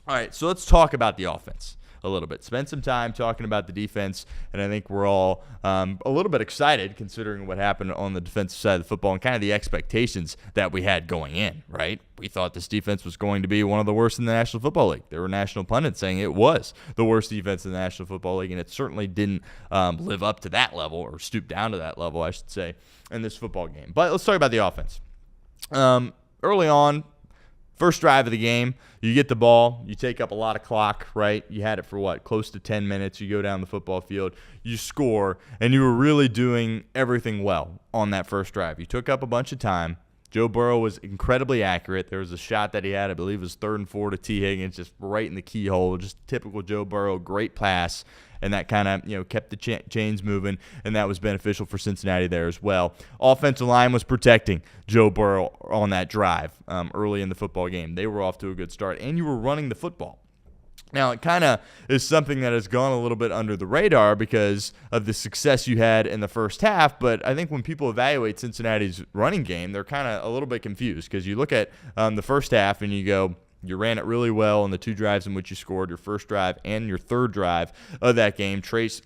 All right, so let's talk about the offense a little bit. Spend some time talking about the defense, and I think we're all a little bit excited considering what happened on the defensive side of the football and kind of the expectations that we had going in, right? We thought this defense was going to be one of the worst in the National Football League. There were national pundits saying it was the worst defense in the National Football League, and it certainly didn't live up to that level, or stoop down to that level, I should say, in this football game. But let's talk about the offense. Early on, first drive of the game, you get the ball, you take up a lot of clock, right? You had it for close to 10 minutes. You go down the football field, you score, and you were really doing everything well on that first drive. You took up a bunch of time. Joe Burrow was incredibly accurate. There was a shot that he had, I believe it was 3rd and 4 to T. Higgins, just right in the keyhole. Just typical Joe Burrow, great pass. And that kind of kept the chains moving, and that was beneficial for Cincinnati there as well. Offensive line was protecting Joe Burrow on that drive early in the football game. They were off to a good start, and you were running the football. Now, it kind of is something that has gone a little bit under the radar because of the success you had in the first half, but I think when people evaluate Cincinnati's running game, they're kind of a little bit confused because you look at the first half and you go, you ran it really well on the 2 drives in which you scored, your first drive and your third drive of that game. Chase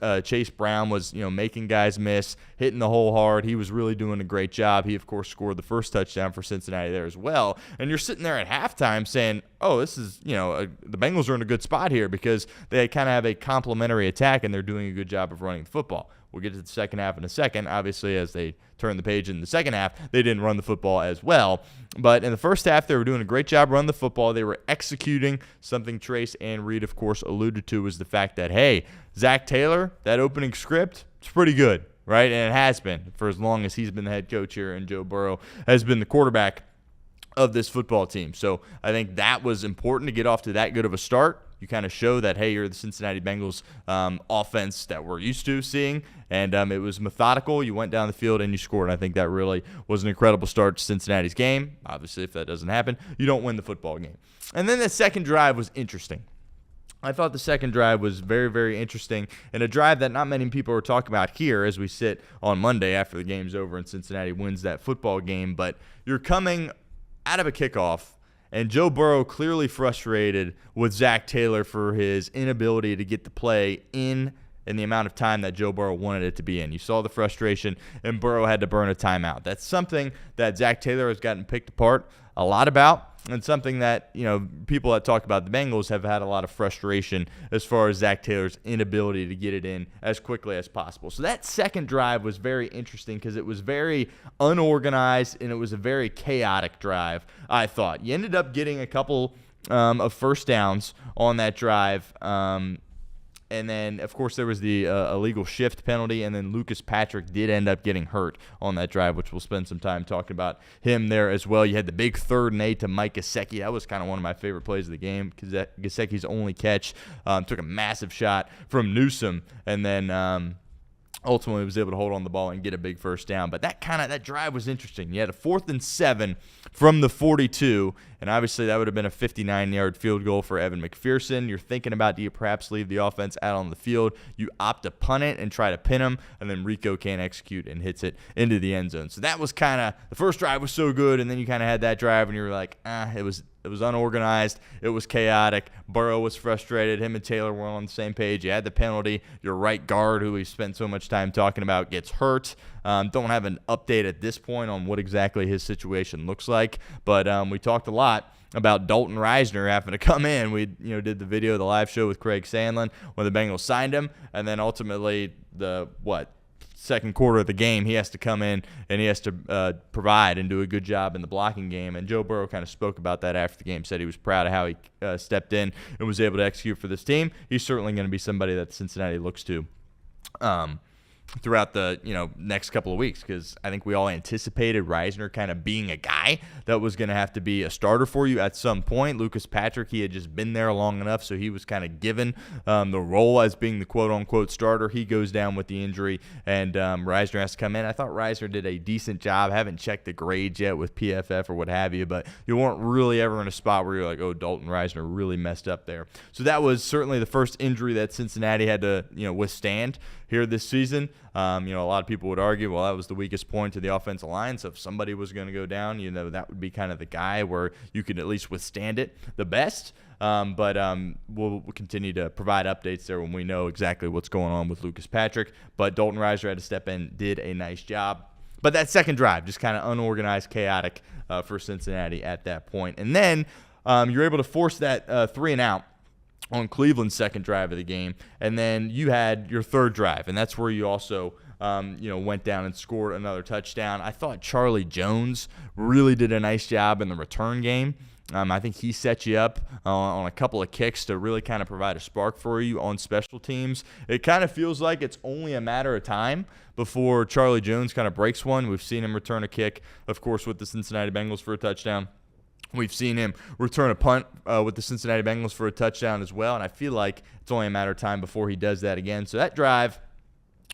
Brown was, making guys miss, hitting the hole hard. He was really doing a great job. He, of course, scored the first touchdown for Cincinnati there as well. And you're sitting there at halftime saying, oh, this is, the Bengals are in a good spot here because they kind of have a complementary attack and they're doing a good job of running the football. We'll get to the second half in a second. Obviously, as they turn the page in the second half, they didn't run the football as well. But in the first half, they were doing a great job running the football. They were executing. Something Trace and Reed, of course, alluded to was the fact that, hey, Zach Taylor, that opening script, it's pretty good, right? And it has been for as long as he's been the head coach here, and Joe Burrow has been the quarterback of this football team. So I think that was important to get off to that good of a start. You kind of show that, hey, you're the Cincinnati Bengals offense that we're used to seeing, and it was methodical. You went down the field and you scored. I think that really was an incredible start to Cincinnati's game. Obviously, if that doesn't happen, you don't win the football game. And then the second drive was interesting. I thought the second drive was very, very interesting, and a drive that not many people are talking about here as we sit on Monday after the game's over and Cincinnati wins that football game. But you're coming out of a kickoff, and Joe Burrow clearly frustrated with Zach Taylor for his inability to get the play in the amount of time that Joe Burrow wanted it to be in. You saw the frustration, and Burrow had to burn a timeout. That's something that Zach Taylor has gotten picked apart a lot about, and something that, people that talk about the Bengals have had a lot of frustration as far as Zach Taylor's inability to get it in as quickly as possible. So that second drive was very interesting because it was very unorganized and it was a very chaotic drive, I thought. You ended up getting a couple of first downs on that drive. And then, of course, there was the illegal shift penalty, and then Lucas Patrick did end up getting hurt on that drive, which we'll spend some time talking about him there as well. You had the big 3rd and 8 to Mike Gesicki. That was kind of one of my favorite plays of the game because Gesicki's only catch took a massive shot from Newsome, and then ultimately was able to hold on the ball and get a big first down. But that drive was interesting. You had a 4th and 7 from the 42, and obviously that would have been a 59-yard field goal for Evan McPherson. You're thinking about, do you perhaps leave the offense out on the field? You opt to punt it and try to pin him, and then Rico can't execute and hits it into the end zone. So that was kind of, the first drive was so good, and then you kind of had that drive, and you were like, it was unorganized. It was chaotic. Burrow was frustrated. Him and Taylor were on the same page. You had the penalty. Your right guard, who we spent so much time talking about, gets hurt. Don't have an update at this point on what exactly his situation looks like, but we talked a lot about Dalton Risner having to come in. We did the video, the live show with Craig Sandlin when the Bengals signed him, and then ultimately second quarter of the game, he has to come in and he has to provide and do a good job in the blocking game. And Joe Burrow kind of spoke about that after the game, said he was proud of how he stepped in and was able to execute for this team. He's certainly going to be somebody that Cincinnati looks to throughout the next couple of weeks, because I think we all anticipated Risner kind of being a guy that was going to have to be a starter for you at some point. Lucas Patrick, he had just been there long enough, so he was kind of given the role as being the quote-unquote starter. He goes down with the injury, and Risner has to come in. I thought Risner did a decent job. I haven't checked the grades yet with PFF or what have you, but you weren't really ever in a spot where you're like, oh, Dalton Risner really messed up there. So that was certainly the first injury that Cincinnati had to withstand here this season. A lot of people would argue, well, that was the weakest point to the offensive line, so if somebody was going to go down, that would be kind of the guy where you could at least withstand it the best. But we'll continue to provide updates there when we know exactly what's going on with Lucas Patrick. But Dalton Risner had to step in, did a nice job. But that second drive, just kind of unorganized, chaotic for Cincinnati at that point. And then you're able to force that 3-and-out on Cleveland's second drive of the game. And then you had your third drive, and that's where you also went down and scored another touchdown. I thought Charlie Jones really did a nice job in the return game. I think he set you up on a couple of kicks to really kind of provide a spark for you on special teams. It kind of feels like it's only a matter of time before Charlie Jones kind of breaks one. We've seen him return a kick, of course, with the Cincinnati Bengals for a touchdown. We've seen him return a punt with the Cincinnati Bengals for a touchdown as well, and I feel like it's only a matter of time before he does that again. So that drive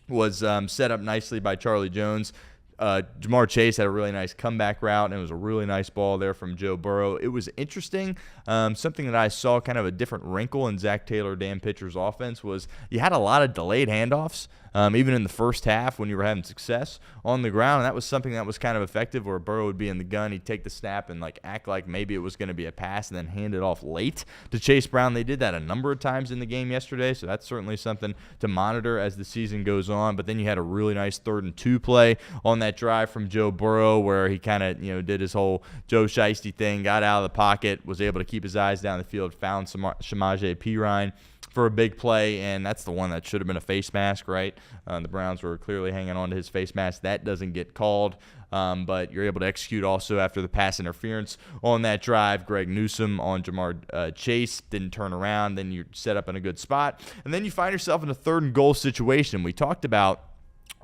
was set up nicely by Charlie Jones. Jamar Chase had a really nice comeback route, and it was a really nice ball there from Joe Burrow. It was interesting. Something that I saw kind of a different wrinkle in Zach Taylor, Dan Pitcher's offense was you had a lot of delayed handoffs, even in the first half when you were having success on the ground. And that was something that was kind of effective where Burrow would be in the gun. He'd take the snap and act like maybe it was going to be a pass and then hand it off late to Chase Brown. They did that a number of times in the game yesterday, so that's certainly something to monitor as the season goes on. But then you had a really nice 3rd-and-2 play on that drive from Joe Burrow where he kind of did his whole Joe Shiesty thing, got out of the pocket, was able to keep his eyes down the field, found Samaje Perine for a big play, and that's the one that should have been a face mask, right? The Browns were clearly hanging on to his face mask. That doesn't get called, but you're able to execute also after the pass interference on that drive. Greg Newsome on Jamar Chase didn't turn around. Then you're set up in a good spot, and then you find yourself in a 3rd-and-goal situation. We talked about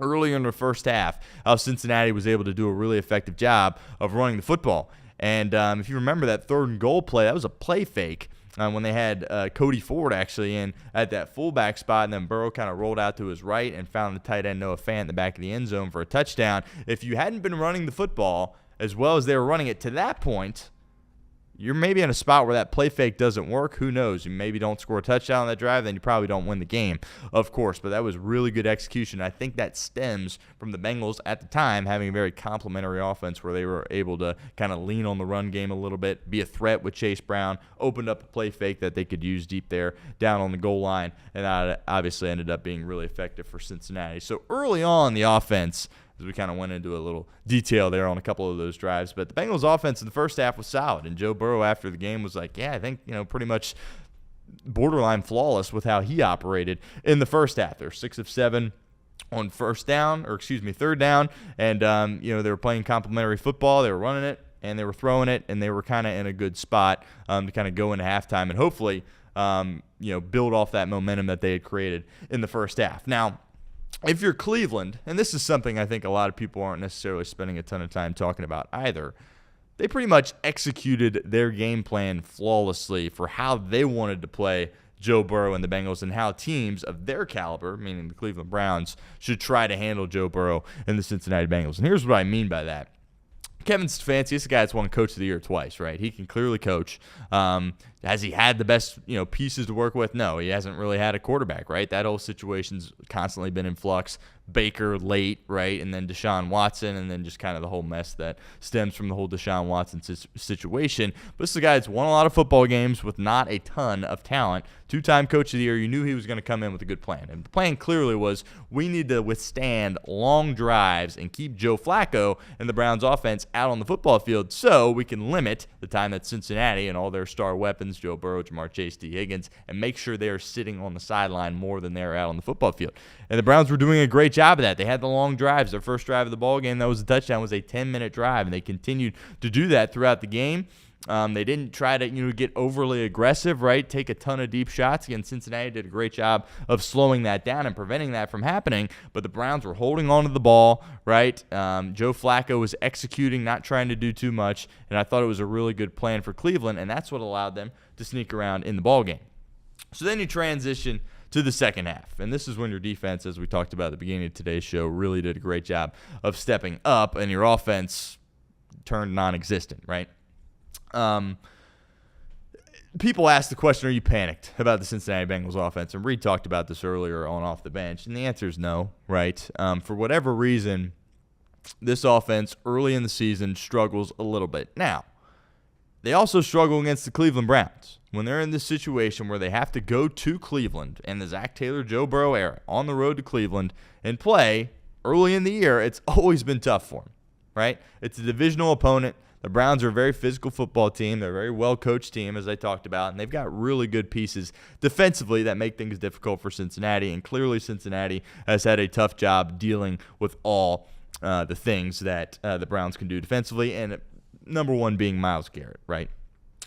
earlier in the first half how Cincinnati was able to do a really effective job of running the football. And if you remember that 3rd-and-goal play, that was a play fake when they had Cody Ford actually in at that fullback spot, and then Burrow kind of rolled out to his right and found the tight end Noah Fant in the back of the end zone for a touchdown. If you hadn't been running the football as well as they were running it to that point, you're maybe in a spot where that play fake doesn't work. Who knows? You maybe don't score a touchdown on that drive, then you probably don't win the game, of course. But that was really good execution. I think that stems from the Bengals at the time having a very complimentary offense where they were able to kind of lean on the run game a little bit, be a threat with Chase Brown, opened up a play fake that they could use deep there down on the goal line, and that obviously ended up being really effective for Cincinnati. So early on, the offense, as we kind of went into a little detail there on a couple of those drives. But the Bengals offense in the first half was solid, and Joe Burrow after the game was like, yeah, I think, pretty much borderline flawless with how he operated in the first half. They're 6 of 7 on third down, and, they were playing complimentary football. They were running it, and they were throwing it, and they were kind of in a good spot to kind of go into halftime and hopefully, build off that momentum that they had created in the first half. Now, if you're Cleveland, and this is something I think a lot of people aren't necessarily spending a ton of time talking about either, they pretty much executed their game plan flawlessly for how they wanted to play Joe Burrow and the Bengals and how teams of their caliber, meaning the Cleveland Browns, should try to handle Joe Burrow and the Cincinnati Bengals. And here's what I mean by that. Kevin Stefanski, this guy that's won Coach of the Year twice, right? He can clearly coach. Has he had the best, pieces to work with? No, he hasn't really had a quarterback, right? That whole situation's constantly been in flux. Baker late, right? And then Deshaun Watson, and then just kind of the whole mess that stems from the whole Deshaun Watson situation. But this is a guy that's won a lot of football games with not a ton of talent. 2-time Coach of the Year. You knew he was going to come in with a good plan. And the plan clearly was we need to withstand long drives and keep Joe Flacco and the Browns offense out on the football field so we can limit the time that Cincinnati and all their star weapons, Joe Burrow, Jamar Chase, T. Higgins, and make sure they're sitting on the sideline more than they're out on the football field. And the Browns were doing a great job of that. They had the long drives. Their first drive of the ball game, that was a touchdown, was a 10-minute drive, and they continued to do that throughout the game. They didn't try to get overly aggressive, right? Take a ton of deep shots. Again, Cincinnati did a great job of slowing that down and preventing that from happening. But the Browns were holding on to the ball, right? Joe Flacco was executing, not trying to do too much. And I thought it was a really good plan for Cleveland, and that's what allowed them to sneak around in the ball game. So then you transition to the second half. And this is when your defense, as we talked about at the beginning of today's show, really did a great job of stepping up, and your offense turned non-existent, right? people ask the question, are you panicked about the Cincinnati Bengals offense? And Reed talked about this earlier on Off the Bench, and the answer is no, right? For whatever reason, this offense early in the season struggles a little bit. Now, they also struggle against the Cleveland Browns. When they're in this situation where they have to go to Cleveland and the Zach Taylor, Joe Burrow era on the road to Cleveland and play early in the year, it's always been tough for them, right? It's a divisional opponent. The Browns are a very physical football team. They're a very well-coached team, as I talked about, and they've got really good pieces defensively that make things difficult for Cincinnati, and clearly Cincinnati has had a tough job dealing with all the things that the Browns can do defensively, and number one being Myles Garrett, right?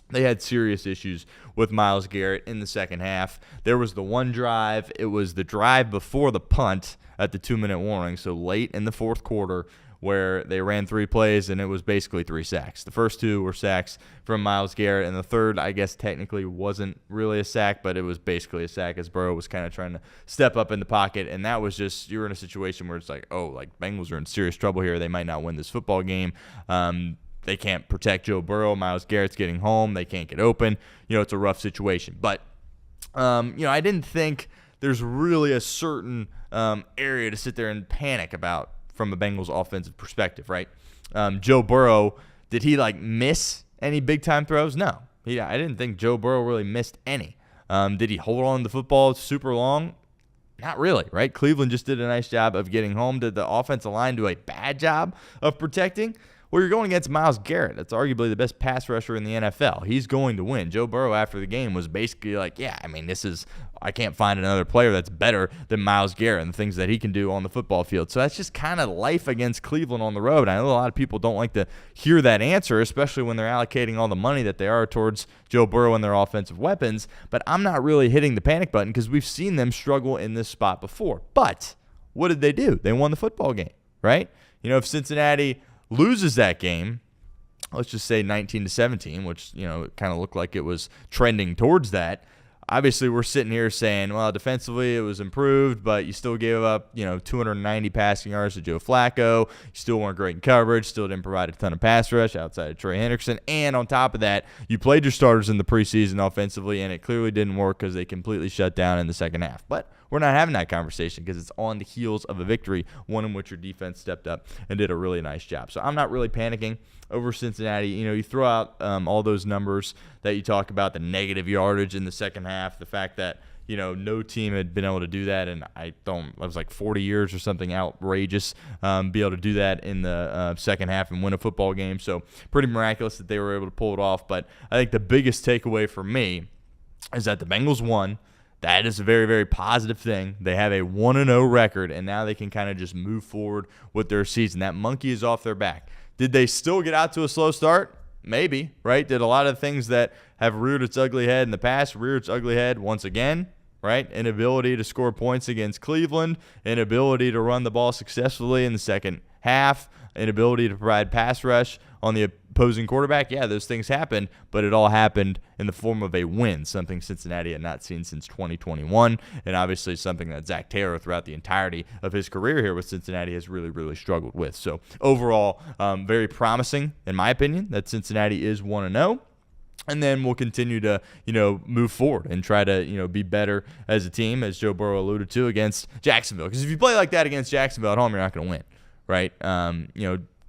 They had serious issues with Myles Garrett in the second half. There was the one drive. It was the drive before the punt at the 2-minute warning, so late in the fourth quarter, where they ran 3 plays, and it was basically 3 sacks. The first 2 were sacks from Myles Garrett, and the third, I guess, technically wasn't really a sack, but it was basically a sack as Burrow was kind of trying to step up in the pocket, and that was just, you're in a situation where it's like, oh, like, Bengals are in serious trouble here. They might not win this football game. They can't protect Joe Burrow. Myles Garrett's getting home. They can't get open. It's a rough situation. But, I didn't think there's really a certain area to sit there and panic about from a Bengals offensive perspective, right? Joe Burrow, did he miss any big-time throws? No. I didn't think Joe Burrow really missed any. Did he hold on to the football super long? Not really, right? Cleveland just did a nice job of getting home. Did the offensive line do a bad job of protecting? Well, you're going against Myles Garrett. That's arguably the best pass rusher in the NFL. He's going to win. Joe Burrow, after the game, was basically like, I can't find another player that's better than Myles Garrett and the things that he can do on the football field. So that's just kind of life against Cleveland on the road. I know a lot of people don't like to hear that answer, especially when they're allocating all the money that they are towards Joe Burrow and their offensive weapons. But I'm not really hitting the panic button because we've seen them struggle in this spot before. But what did they do? They won the football game, right? If Cincinnati loses that game, let's just say 19-17, which, it kind of looked like it was trending towards that. Obviously, we're sitting here saying, well, defensively it was improved, but you still gave up, 290 passing yards to Joe Flacco. You still weren't great in coverage, still didn't provide a ton of pass rush outside of Trey Hendrickson. And on top of that, you played your starters in the preseason offensively, and it clearly didn't work because they completely shut down in the second half. But we're not having that conversation because it's on the heels of a victory, one in which your defense stepped up and did a really nice job. So I'm not really panicking over Cincinnati. You throw out all those numbers that you talk about, the negative yardage in the second half, the fact that, no team had been able to do that, and it was like 40 years or something outrageous, be able to do that in the second half and win a football game. So pretty miraculous that they were able to pull it off. But I think the biggest takeaway for me is that the Bengals won. That is a very, very positive thing. They have a 1-0 record, and now they can kind of just move forward with their season. That monkey is off their back. Did they still get out to a slow start? Maybe, right? Did a lot of things that have reared its ugly head in the past rear its ugly head once again, right? Inability to score points against Cleveland, inability to run the ball successfully in the second half, inability to provide pass rush on the opposing quarterback. Yeah, those things happened, but it all happened in the form of a win, something Cincinnati had not seen since 2021, and obviously something that Zach Taylor throughout the entirety of his career here with Cincinnati has really, really struggled with. So overall, very promising, in my opinion, that Cincinnati is 1-0. And then we'll continue to, move forward and try to, be better as a team, as Joe Burrow alluded to, against Jacksonville. Because if you play like that against Jacksonville at home, you're not going to win, right?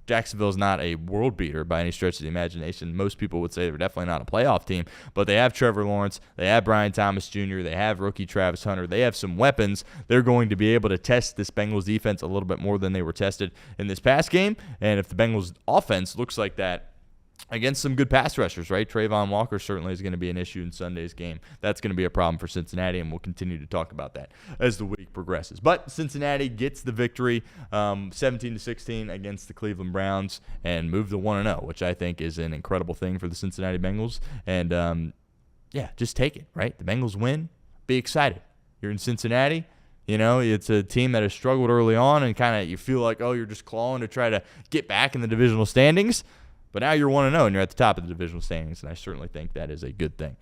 Jacksonville's not a world beater by any stretch of the imagination. Most people would say they're definitely not a playoff team, but they have Trevor Lawrence, they have Brian Thomas Jr., they have rookie Travis Hunter, they have some weapons. They're going to be able to test this Bengals defense a little bit more than they were tested in this past game, and if the Bengals offense looks like that against some good pass rushers, right? Trayvon Walker certainly is going to be an issue in Sunday's game. That's going to be a problem for Cincinnati, and we'll continue to talk about that as the week progresses. But Cincinnati gets the victory 17-16 against the Cleveland Browns and move to 1-0, which I think is an incredible thing for the Cincinnati Bengals. And, just take it, right? The Bengals win. Be excited. You're in Cincinnati. It's a team that has struggled early on, and kind of you feel like, you're just clawing to try to get back in the divisional standings. But now you're 1-0 and you're at the top of the divisional standings, and I certainly think that is a good thing.